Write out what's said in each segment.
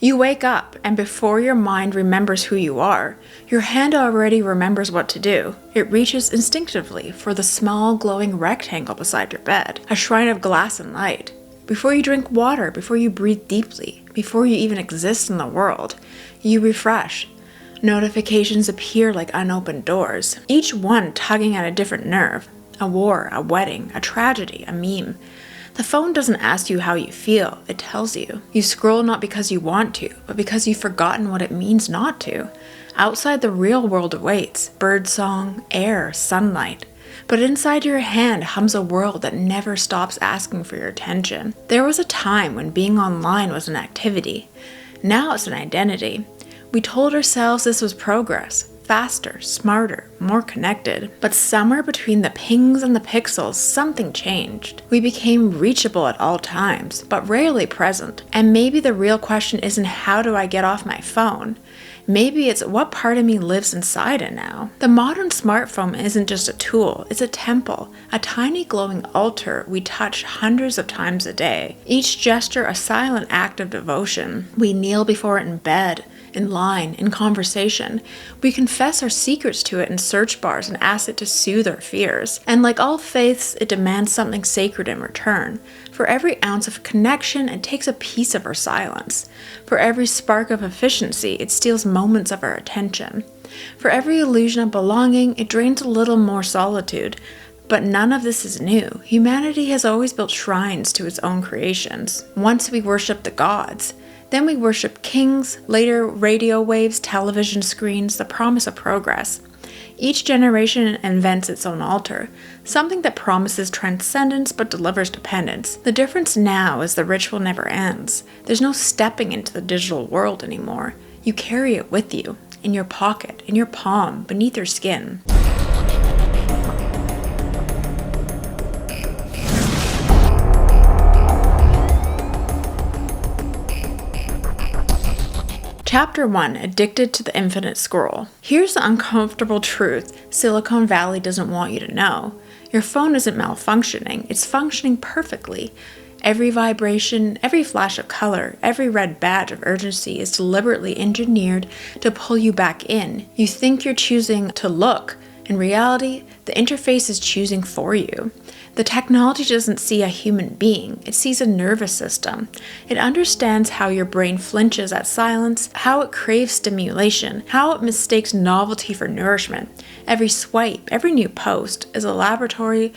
You wake up, and before your mind remembers who you are, your hand already remembers what to do. It reaches instinctively for the small glowing rectangle beside your bed, a shrine of glass and light. Before you drink water, before you breathe deeply, before you even exist in the world, you refresh. Notifications appear like unopened doors, each one tugging at a different nerve. A war, a wedding, a tragedy, a meme. The phone doesn't ask you how you feel, it tells you. You scroll not because you want to, but because you've forgotten what it means not to. Outside, the real world awaits, birdsong, air, sunlight. But inside your hand hums a world that never stops asking for your attention. There was a time when being online was an activity. Now it's an identity. We told ourselves this was progress. Faster, smarter, more connected. But somewhere between the pings and the pixels, something changed. We became reachable at all times, but rarely present. And maybe the real question isn't how do I get off my phone? Maybe it's what part of me lives inside it now. The modern smartphone isn't just a tool, it's a temple, a tiny glowing altar we touch hundreds of times a day. Each gesture a silent act of devotion. We kneel before it in bed, in line, in conversation. We confess our secrets to it in search bars and ask it to soothe our fears. And like all faiths, it demands something sacred in return. For every ounce of connection, it takes a piece of our silence. For every spark of efficiency, it steals moments of our attention. For every illusion of belonging, it drains a little more solitude. But none of this is new. Humanity has always built shrines to its own creations. Once we worshipped the gods. Then we worship kings, later radio waves, television screens, the promise of progress. Each generation invents its own altar, something that promises transcendence but delivers dependence. The difference now is the ritual never ends. There's no stepping into the digital world anymore. You carry it with you, in your pocket, in your palm, beneath your skin. Chapter 1, Addicted to the Infinite Scroll. Here's the uncomfortable truth Silicon Valley doesn't want you to know. Your phone isn't malfunctioning, it's functioning perfectly. Every vibration, every flash of color, every red badge of urgency is deliberately engineered to pull you back in. You think you're choosing to look. In reality, the interface is choosing for you. The technology doesn't see a human being, it sees a nervous system. It understands how your brain flinches at silence, how it craves stimulation, how it mistakes novelty for nourishment. Every swipe, every new post is a laboratory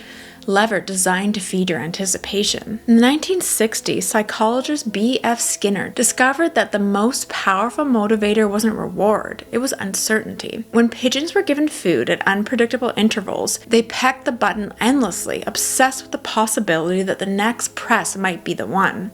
lever designed to feed your anticipation. In the 1960s, psychologist B.F. Skinner discovered that the most powerful motivator wasn't reward, it was uncertainty. When pigeons were given food at unpredictable intervals, they pecked the button endlessly, obsessed with the possibility that the next press might be the one.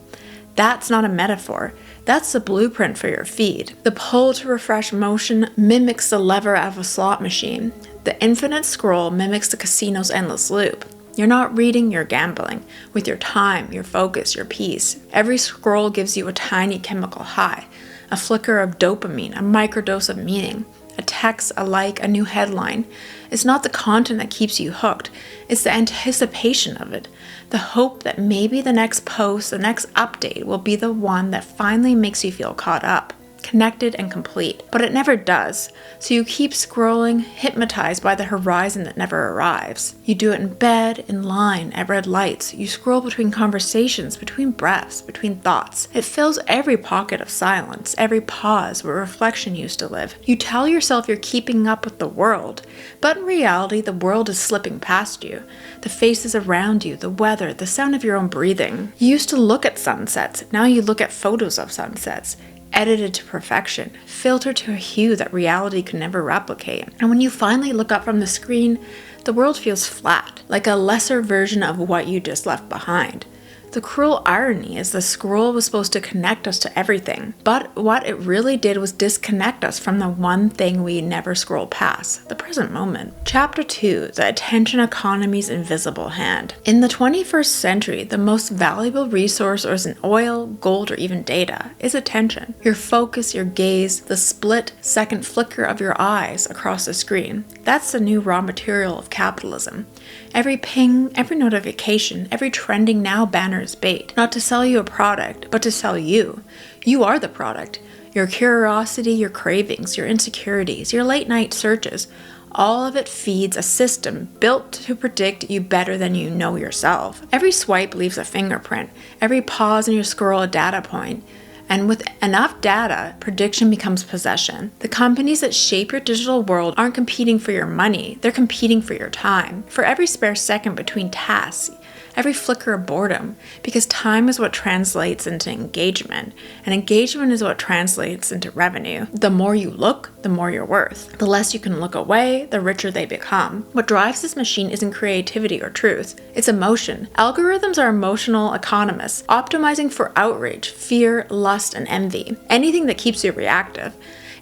That's not a metaphor. That's the blueprint for your feed. The pull to refresh motion mimics the lever of a slot machine. The infinite scroll mimics the casino's endless loop. You're not reading, you're gambling. With your time, your focus, your peace. Every scroll gives you a tiny chemical high. A flicker of dopamine, a microdose of meaning. A text, a like, a new headline. It's not the content that keeps you hooked. It's the anticipation of it. The hope that maybe the next post, the next update will be the one that finally makes you feel caught up, connected and complete. But it never does. So you keep scrolling, hypnotized by the horizon that never arrives. You do it in bed, in line, at red lights. You scroll between conversations, between breaths, between thoughts. It fills every pocket of silence, every pause where reflection used to live. You tell yourself you're keeping up with the world, but in reality, the world is slipping past you. The faces around you, the weather, the sound of your own breathing. You used to look at sunsets. Now you look at photos of sunsets. Edited to perfection, filtered to a hue that reality could never replicate. And when you finally look up from the screen, the world feels flat, like a lesser version of what you just left behind. The cruel irony is the scroll was supposed to connect us to everything, but what it really did was disconnect us from the one thing we never scroll past, the present moment. Chapter 2, The Attention Economy's Invisible Hand. In the 21st century, the most valuable resource isn't oil, gold, or even data, is attention. Your focus, your gaze, the split-second flicker of your eyes across the screen. That's the new raw material of capitalism. Every ping, every notification, every trending now banner as bait, not to sell you a product, but to sell you. You are the product. Your curiosity, your cravings, your insecurities, your late night searches, all of it feeds a system built to predict you better than you know yourself. Every swipe leaves a fingerprint, every pause in your scroll a data point. And with enough data, prediction becomes possession. The companies that shape your digital world aren't competing for your money, they're competing for your time. For every spare second between tasks, every flicker of boredom, because time is what translates into engagement, and engagement is what translates into revenue. The more you look, the more you're worth. The less you can look away, the richer they become. What drives this machine isn't creativity or truth, it's emotion. Algorithms are emotional economists, optimizing for outrage, fear, lust, and envy. Anything that keeps you reactive.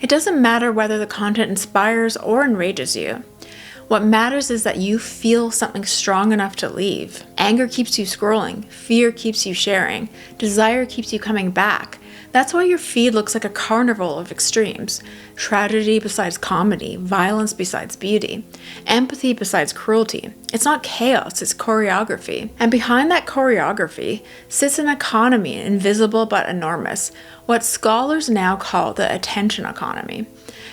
It doesn't matter whether the content inspires or enrages you. What matters is that you feel something strong enough to leave. Anger keeps you scrolling. Fear keeps you sharing. Desire keeps you coming back. That's why your feed looks like a carnival of extremes. Tragedy besides comedy, violence besides beauty, empathy besides cruelty. It's not chaos, it's choreography. And behind that choreography sits an economy, invisible but enormous, what scholars now call the attention economy.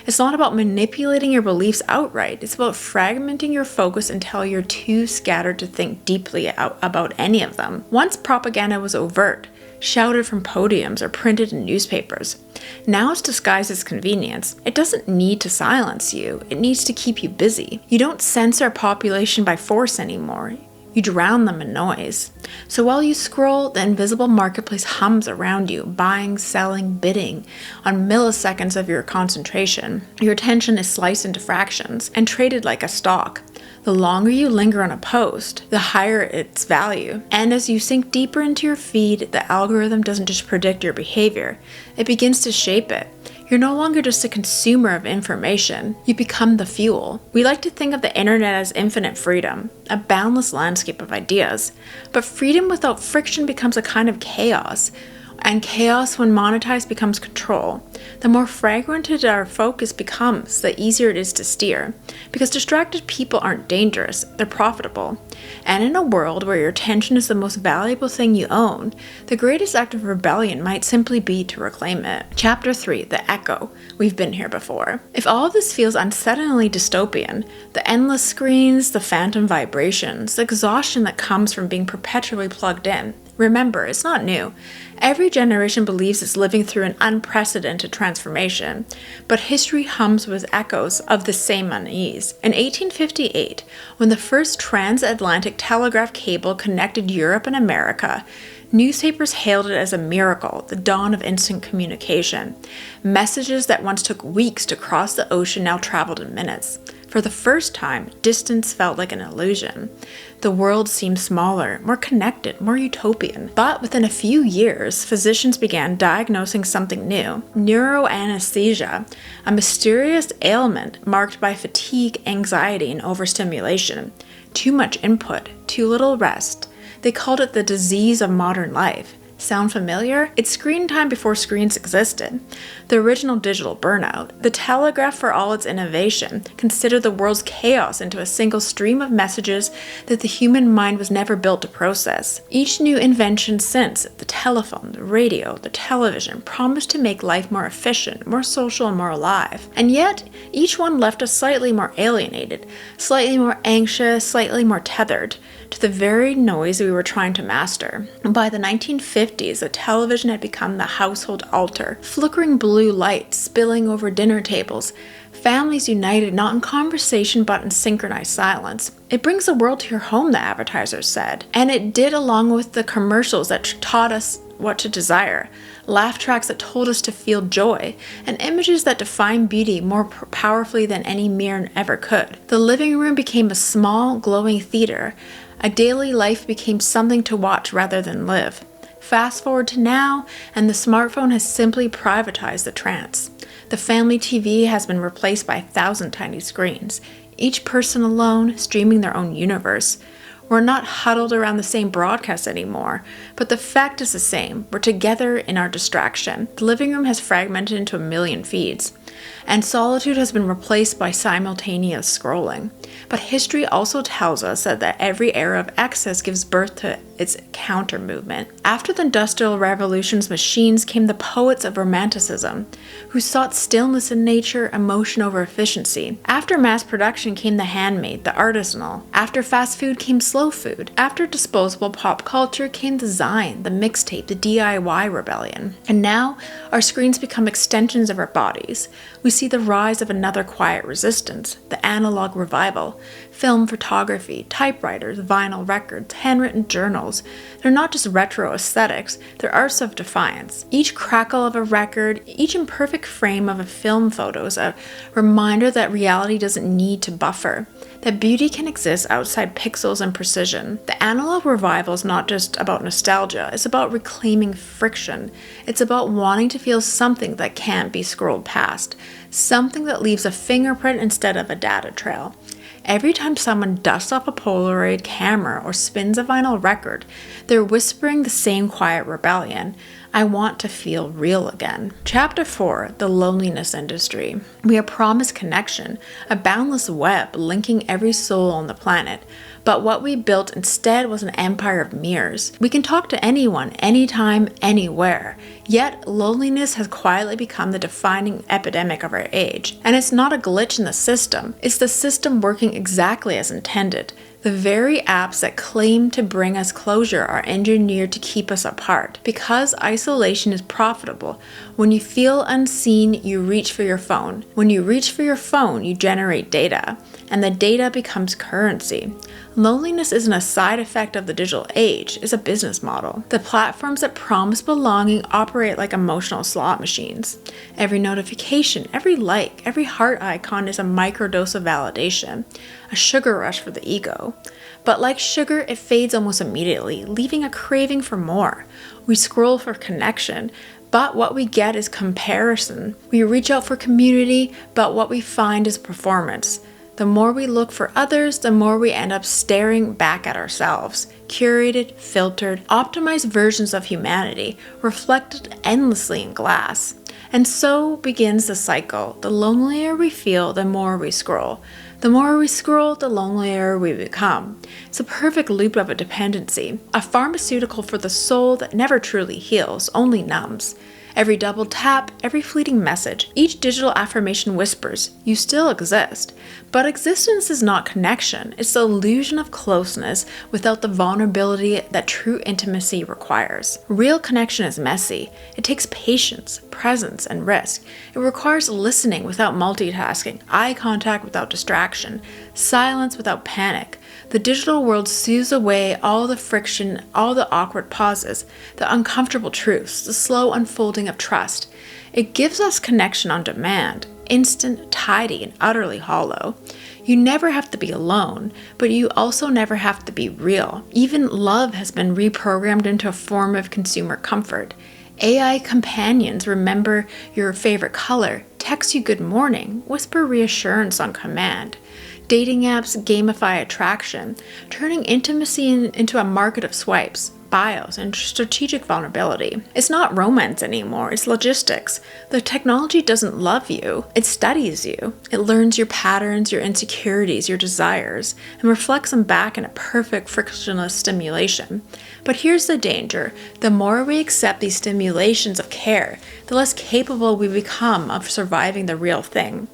It's not about manipulating your beliefs outright. It's about fragmenting your focus until you're too scattered to think deeply about any of them. Once propaganda was overt, shouted from podiums or printed in newspapers. Now it's disguised as convenience. It doesn't need to silence you. It needs to keep you busy. You don't censor a population by force anymore. You drown them in noise. So while you scroll, the invisible marketplace hums around you, buying, selling, bidding on milliseconds of your concentration. Your attention is sliced into fractions and traded like a stock. The longer you linger on a post, the higher its value. And as you sink deeper into your feed, the algorithm doesn't just predict your behavior, it begins to shape it. You're no longer just a consumer of information, you become the fuel. We like to think of the internet as infinite freedom, a boundless landscape of ideas. But freedom without friction becomes a kind of chaos. And chaos, when monetized, becomes control. The more fragmented our focus becomes, the easier it is to steer. Because distracted people aren't dangerous, they're profitable. And in a world where your attention is the most valuable thing you own, the greatest act of rebellion might simply be to reclaim it. Chapter 3, The Echo. We've been here before. If all of this feels unsettlingly dystopian, the endless screens, the phantom vibrations, the exhaustion that comes from being perpetually plugged in, remember, it's not new. Every generation believes it's living through an unprecedented transformation, but history hums with echoes of the same unease. In 1858, when the first transatlantic telegraph cable connected Europe and America, newspapers hailed it as a miracle, the dawn of instant communication. Messages that once took weeks to cross the ocean now traveled in minutes. For the first time, distance felt like an illusion. The world seemed smaller, more connected, more utopian. But within a few years, physicians began diagnosing something new: neuroanesthesia, a mysterious ailment marked by fatigue, anxiety, and overstimulation. Too much input, too little rest. They called it the disease of modern life. Sound familiar? It's screen time before screens existed. The original digital burnout. The telegraph, for all its innovation, considered the world's chaos into a single stream of messages that the human mind was never built to process. Each new invention since, the telephone, the radio, the television, promised to make life more efficient, more social, and more alive. And yet, each one left us slightly more alienated, slightly more anxious, slightly more tethered to the very noise we were trying to master. By the 1950s, the television had become the household altar, flickering blue lights spilling over dinner tables, families united not in conversation but in synchronized silence. It brings the world to your home, the advertisers said. And it did, along with the commercials that taught us what to desire, laugh tracks that told us to feel joy, and images that define beauty more powerfully than any mirror ever could. The living room became a small, glowing theater. A daily life became something to watch rather than live. Fast forward to now, and the smartphone has simply privatized the trance. The family TV has been replaced by 1,000 tiny screens, each person alone, streaming their own universe. We're not huddled around the same broadcast anymore, but the fact is the same. We're together in our distraction. The living room has fragmented into 1 million feeds, and solitude has been replaced by simultaneous scrolling. But history also tells us that every era of excess gives birth to its counter movement. After the Industrial Revolution's machines came the poets of Romanticism, who sought stillness in nature, emotion over efficiency. After mass production came the handmade, the artisanal. After fast food came slow food. After disposable pop culture came the Zine, the mixtape, the DIY rebellion. And now, our screens become extensions of our bodies. We see the rise of another quiet resistance, the analog revival. Film, photography, typewriters, vinyl records, handwritten journals. They're not just retro aesthetics, they're arts of defiance. Each crackle of a record, each imperfect frame of a film photo is a reminder that reality doesn't need to buffer, that beauty can exist outside pixels and precision. The analog revival is not just about nostalgia, it's about reclaiming friction. It's about wanting to feel something that can't be scrolled past, something that leaves a fingerprint instead of a data trail. Every time someone dusts off a Polaroid camera or spins a vinyl record, they're whispering the same quiet rebellion. I want to feel real again. Chapter 4, The Loneliness Industry. We are promised connection, a boundless web linking every soul on the planet. But what we built instead was an empire of mirrors. We can talk to anyone, anytime, anywhere. Yet, loneliness has quietly become the defining epidemic of our age. And it's not a glitch in the system. It's the system working exactly as intended. The very apps that claim to bring us closure are engineered to keep us apart. Because isolation is profitable, when you feel unseen, you reach for your phone. When you reach for your phone, you generate data, and the data becomes currency. Loneliness isn't a side effect of the digital age, it's a business model. The platforms that promise belonging operate like emotional slot machines. Every notification, every like, every heart icon is a microdose of validation, a sugar rush for the ego. But like sugar, it fades almost immediately, leaving a craving for more. We scroll for connection, but what we get is comparison. We reach out for community, but what we find is performance. The more we look for others, the more we end up staring back at ourselves. Curated, filtered, optimized versions of humanity, reflected endlessly in glass. And so begins the cycle. The lonelier we feel, the more we scroll. The more we scroll, the lonelier we become. It's a perfect loop of a dependency, a pharmaceutical for the soul that never truly heals, only numbs. Every double tap, every fleeting message, each digital affirmation whispers, you still exist. But existence is not connection, it's the illusion of closeness without the vulnerability that true intimacy requires. Real connection is messy. It takes patience, presence, and risk. It requires listening without multitasking, eye contact without distraction, silence without panic. The digital world soothes away all the friction, all the awkward pauses, the uncomfortable truths, the slow unfolding of trust. It gives us connection on demand, instant, tidy, and utterly hollow. You never have to be alone, but you also never have to be real. Even love has been reprogrammed into a form of consumer comfort. AI companions remember your favorite color, text you good morning, whisper reassurance on command. Dating apps gamify attraction, turning intimacy into a market of swipes, bios, and strategic vulnerability. It's not romance anymore, it's logistics. The technology doesn't love you, it studies you. It learns your patterns, your insecurities, your desires, and reflects them back in a perfect frictionless stimulation. But here's the danger. The more we accept these stimulations of care, the less capable we become of surviving the real thing.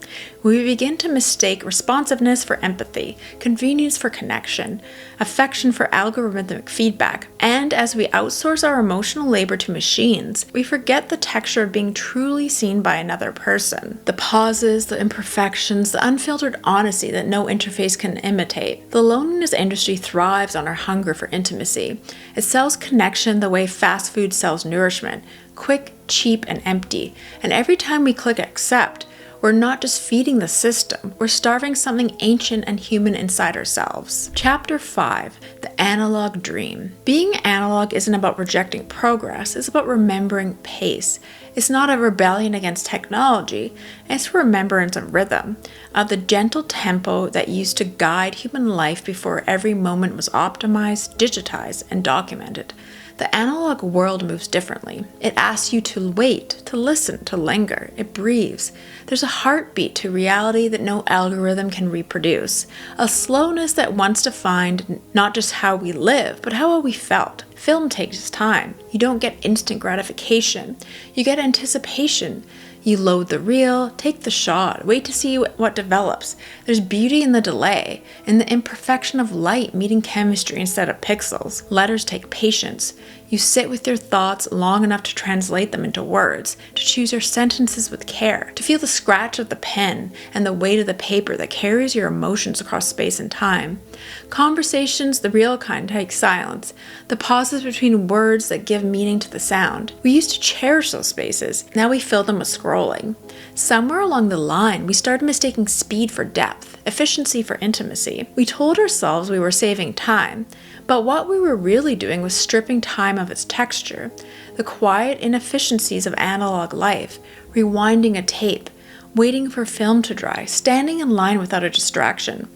We begin to mistake responsiveness for empathy, convenience for connection, affection for algorithmic feedback, and as we outsource our emotional labor to machines, we forget the texture of being truly seen by another person. The pauses, the imperfections, the unfiltered honesty that no interface can imitate. The loneliness industry thrives on our hunger for intimacy. It sells connection the way fast food sells nourishment, quick, cheap, and empty. And every time we click accept, we're not just feeding the system, we're starving something ancient and human inside ourselves. Chapter 5, The Analog Dream. Being analog isn't about rejecting progress, it's about remembering pace. It's not a rebellion against technology, it's a remembrance of rhythm, of the gentle tempo that used to guide human life before every moment was optimized, digitized, and documented. The analog world moves differently. It asks you to wait, to listen, to linger. It breathes. There's a heartbeat to reality that no algorithm can reproduce. A slowness that wants to find not just how we live, but how we felt. Film takes time. You don't get instant gratification. You get anticipation. You load the reel, take the shot, wait to see what develops. There's beauty in the delay, in the imperfection of light meeting chemistry instead of pixels. Letters take patience. You sit with your thoughts long enough to translate them into words, to choose your sentences with care, to feel the scratch of the pen and the weight of the paper that carries your emotions across space and time. Conversations, the real kind, take silence, the pauses between words that give meaning to the sound. We used to cherish those spaces. Now we fill them with scrolling. Somewhere along the line, we started mistaking speed for depth, efficiency for intimacy. We told ourselves we were saving time, but what we were really doing was stripping time of its texture, the quiet inefficiencies of analog life, rewinding a tape, waiting for film to dry, standing in line without a distraction.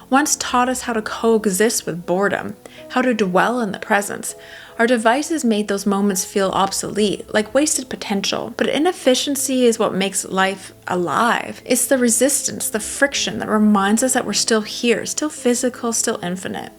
Once taught us how to coexist with boredom, how to dwell in the presence. Our devices made those moments feel obsolete, like wasted potential. But inefficiency is what makes life alive. It's the resistance, the friction that reminds us that we're still here, still physical, still infinite.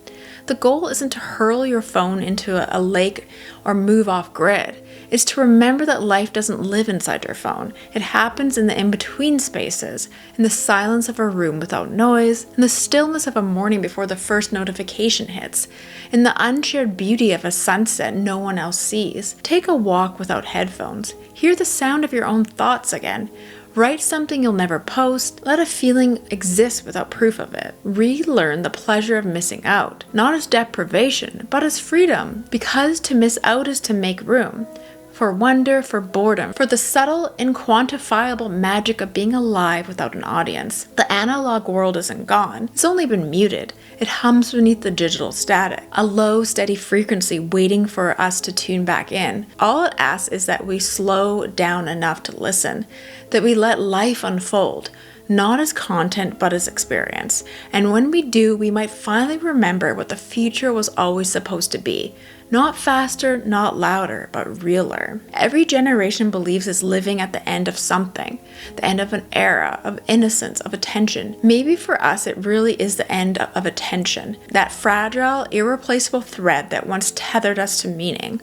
The goal isn't to hurl your phone into a lake or move off grid. It's to remember that life doesn't live inside your phone. It happens in the in-between spaces, in the silence of a room without noise, in the stillness of a morning before the first notification hits, in the unshared beauty of a sunset no one else sees. Take a walk without headphones. Hear the sound of your own thoughts again. Write something you'll never post. Let a feeling exist without proof of it. Relearn the pleasure of missing out, not as deprivation, but as freedom. Because to miss out is to make room. For wonder, for boredom, for the subtle, inquantifiable magic of being alive without an audience. The analog world isn't gone. It's only been muted. It hums beneath the digital static, a low, steady frequency waiting for us to tune back in. All it asks is that we slow down enough to listen, that we let life unfold, not as content but as experience. And when we do, we might finally remember what the future was always supposed to be. Not faster, not louder, but realer. Every generation believes it's living at the end of something, the end of an era, of innocence, of attention. Maybe for us, it really is the end of attention, that fragile, irreplaceable thread that once tethered us to meaning.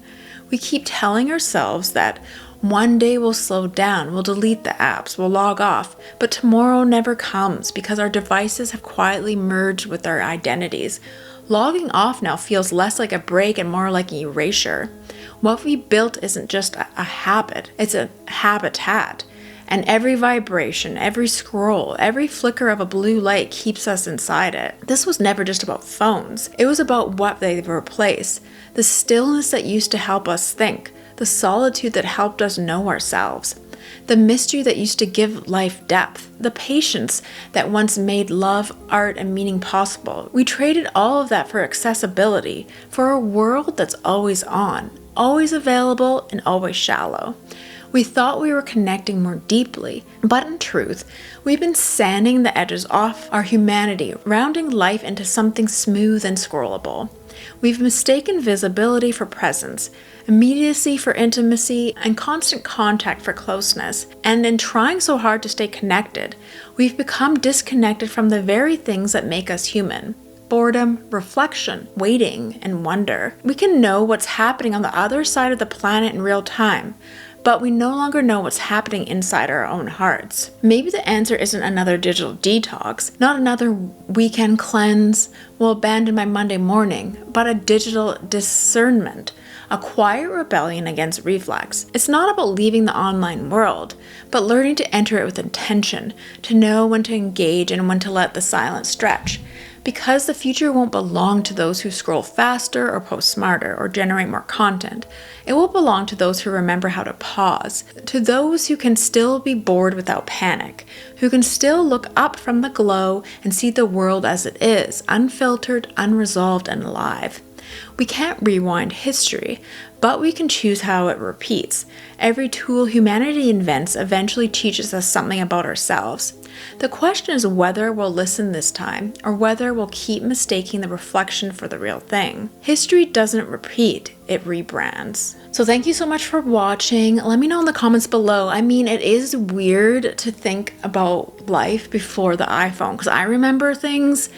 We keep telling ourselves that one day we'll slow down, we'll delete the apps, we'll log off, but tomorrow never comes because our devices have quietly merged with our identities. Logging off now feels less like a break and more like an erasure. What we built isn't just a habit, it's a habitat. And every vibration, every scroll, every flicker of a blue light keeps us inside it. This was never just about phones. It was about what they replaced. The stillness that used to help us think. The solitude that helped us know ourselves. The mystery that used to give life depth, the patience that once made love, art, and meaning possible. We traded all of that for accessibility, for a world that's always on, always available, and always shallow. We thought we were connecting more deeply, but in truth, we've been sanding the edges off our humanity, rounding life into something smooth and scrollable. We've mistaken visibility for presence, immediacy for intimacy, and constant contact for closeness. And in trying so hard to stay connected, we've become disconnected from the very things that make us human. Boredom, reflection, waiting, and wonder. We can know what's happening on the other side of the planet in real time, but we no longer know what's happening inside our own hearts. Maybe the answer isn't another digital detox, not another weekend cleanse, will abandon my Monday morning, but a digital discernment, a quiet rebellion against reflex. It's not about leaving the online world, but learning to enter it with intention, to know when to engage and when to let the silence stretch. Because the future won't belong to those who scroll faster or post smarter or generate more content. It will belong to those who remember how to pause, to those who can still be bored without panic, who can still look up from the glow and see the world as it is, unfiltered, unresolved, and alive. We can't rewind history, but we can choose how it repeats. Every tool humanity invents eventually teaches us something about ourselves. The question is whether we'll listen this time or whether we'll keep mistaking the reflection for the real thing. History doesn't repeat, it rebrands. So thank you so much for watching. Let me know in the comments below. I mean, it is weird to think about life before the iPhone, because I remember things,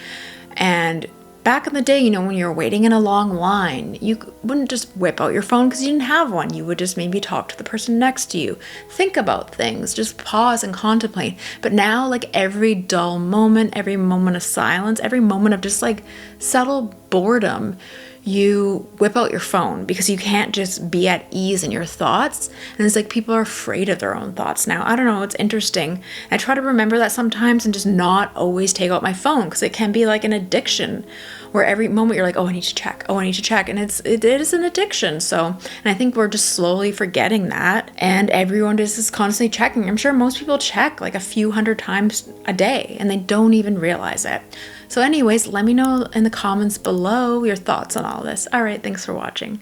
and back in the day, when you were waiting in a long line, you wouldn't just whip out your phone because you didn't have one. You would just maybe talk to the person next to you, think about things, just pause and contemplate. But now, like, every dull moment, every moment of silence, every moment of just like subtle boredom, you whip out your phone because you can't just be at ease in your thoughts. And it's like people are afraid of their own thoughts now. I don't know, it's interesting. I try to remember that sometimes and just not always take out my phone, because it can be like an addiction where every moment you're like, oh, I need to check. Oh, I need to check. And it is an addiction. So, and I think we're just slowly forgetting that. And everyone just is constantly checking. I'm sure most people check like a few hundred times a day and they don't even realize it. So anyways, let me know in the comments below your thoughts on all this. All right, thanks for watching.